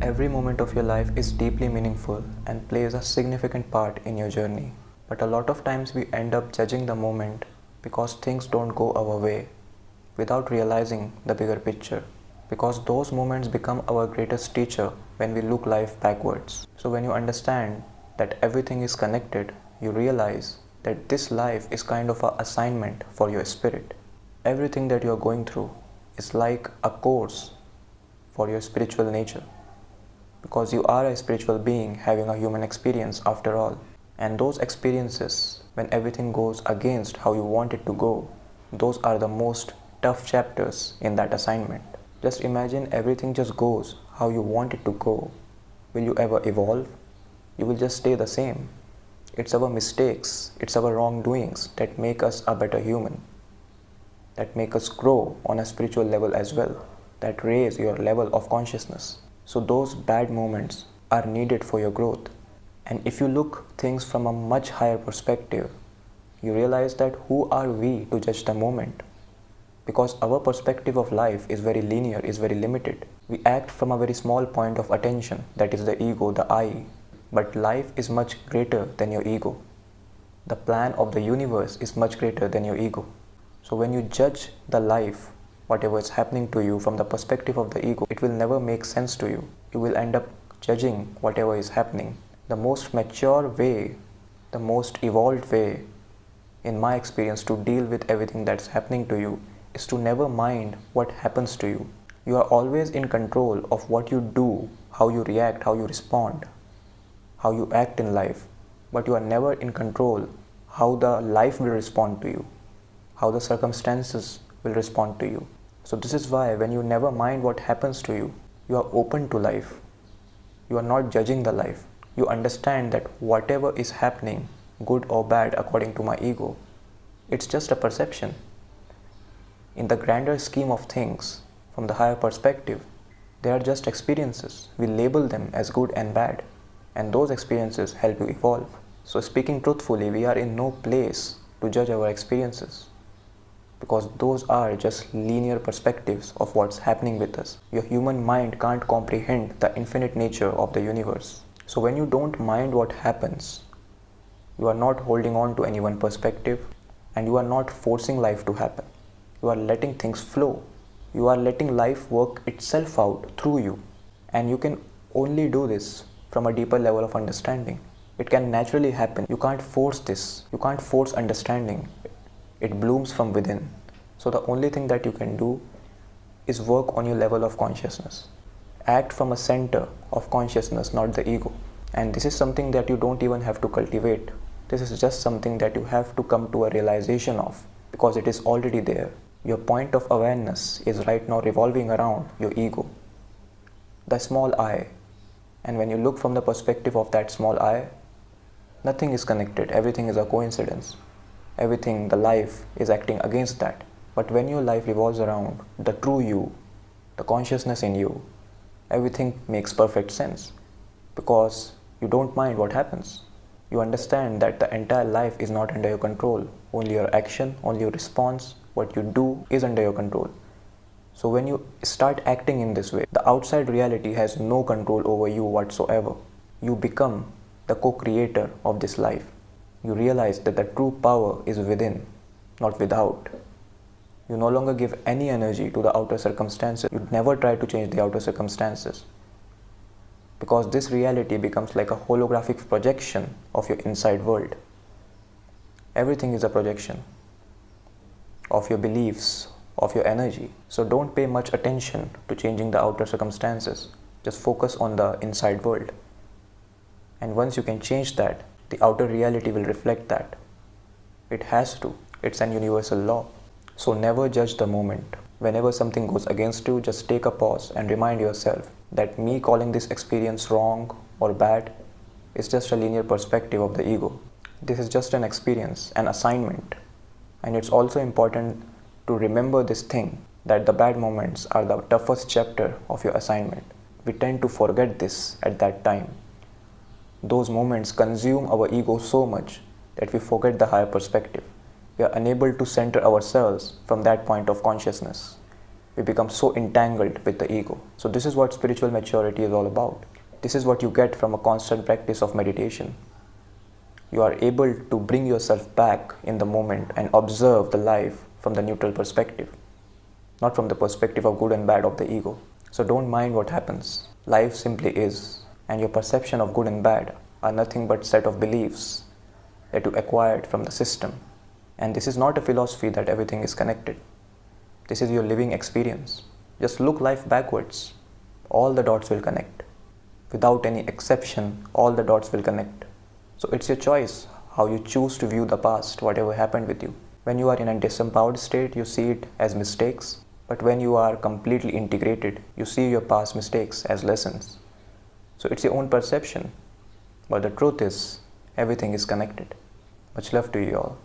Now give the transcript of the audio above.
Every moment of your life is deeply meaningful and plays a significant part in your journey. But a lot of times we end up judging the moment because things don't go our way without realizing the bigger picture. Because those moments become our greatest teacher when we look life backwards. So when you understand that everything is connected, you realize that this life is kind of an assignment for your spirit. Everything that you are going through is like a course for your spiritual nature. Because you are a spiritual being having a human experience after all. And those experiences, when everything goes against how you want it to go, those are the most tough chapters in that assignment. Just imagine everything just goes how you want it to go. Will you ever evolve? You will just stay the same. It's our mistakes, it's our wrongdoings that make us a better human, that make us grow on a spiritual level as well, that raise your level of consciousness. So those bad moments are needed for your growth. And if you look things from a much higher perspective, you realize that who are we to judge the moment? Because our perspective of life is very linear, is very limited. We act from a very small point of attention, that is the ego, the I. But life is much greater than your ego. The plan of the universe is much greater than your ego. So when you judge the life, whatever is happening to you from the perspective of the ego, it will never make sense to you. You will end up judging whatever is happening. The most mature way, the most evolved way, in my experience, to deal with everything that's happening to you is to never mind what happens to you. You are always in control of what you do, how you react, how you respond, how you act in life. But you are never in control how the life will respond to you, how the circumstances will respond to you. So this is why when you never mind what happens to you, you are open to life. You are not judging the life. You understand that whatever is happening, good or bad according to my ego, it's just a perception. In the grander scheme of things, from the higher perspective, they are just experiences. We label them as good and bad, and those experiences help you evolve. So speaking truthfully, we are in no place to judge our experiences, because those are just linear perspectives of what's happening with us. Your human mind can't comprehend the infinite nature of the universe. So when you don't mind what happens, you are not holding on to any one perspective, and you are not forcing life to happen. You are letting things flow. You are letting life work itself out through you. And you can only do this from a deeper level of understanding. It can naturally happen. You can't force this. You can't force understanding. It blooms from within. So the only thing that you can do is work on your level of consciousness. Act from a center of consciousness, not the ego. And this is something that you don't even have to cultivate. This is just something that you have to come to a realization of, because it is already there. Your point of awareness is right now revolving around your ego, the small I. And when you look from the perspective of that small I, nothing is connected. Everything is a coincidence. Everything, the life, is acting against that. But when your life revolves around the true you, the consciousness in you, everything makes perfect sense, because you don't mind what happens. You understand that the entire life is not under your control. Only your action, only your response, what you do is under your control. So when you start acting in this way, the outside reality has no control over you whatsoever. You become the co-creator of this life. You realize that the true power is within, not without. You no longer give any energy to the outer circumstances. You never try to change the outer circumstances, because this reality becomes like a holographic projection of your inside world. Everything is a projection of your beliefs, of your energy. So don't pay much attention to changing the outer circumstances. Just focus on the inside world. And once you can change that, the outer reality will reflect that. It has to. It's an universal law. So never judge the moment. Whenever something goes against you, just take a pause and remind yourself that me calling this experience wrong or bad is just a linear perspective of the ego. This is just an experience, an assignment. And it's also important to remember this thing, that the bad moments are the toughest chapter of your assignment. We tend to forget this at that time. Those moments consume our ego so much that we forget the higher perspective. We are unable to center ourselves from that point of consciousness. We become so entangled with the ego. So this is what spiritual maturity is all about. This is what you get from a constant practice of meditation. You are able to bring yourself back in the moment and observe the life from the neutral perspective, not from the perspective of good and bad of the ego. So don't mind what happens. Life simply is, and your perception of good and bad are nothing but set of beliefs that you acquired from the system. And this is not a philosophy that everything is connected. This is your living experience. Just look life backwards. All the dots will connect. Without any exception, all the dots will connect. So it's your choice how you choose to view the past, whatever happened with you. When you are in a disempowered state, you see it as mistakes. But when you are completely integrated, you see your past mistakes as lessons. So it's your own perception. But the truth is, everything is connected. Much love to you all.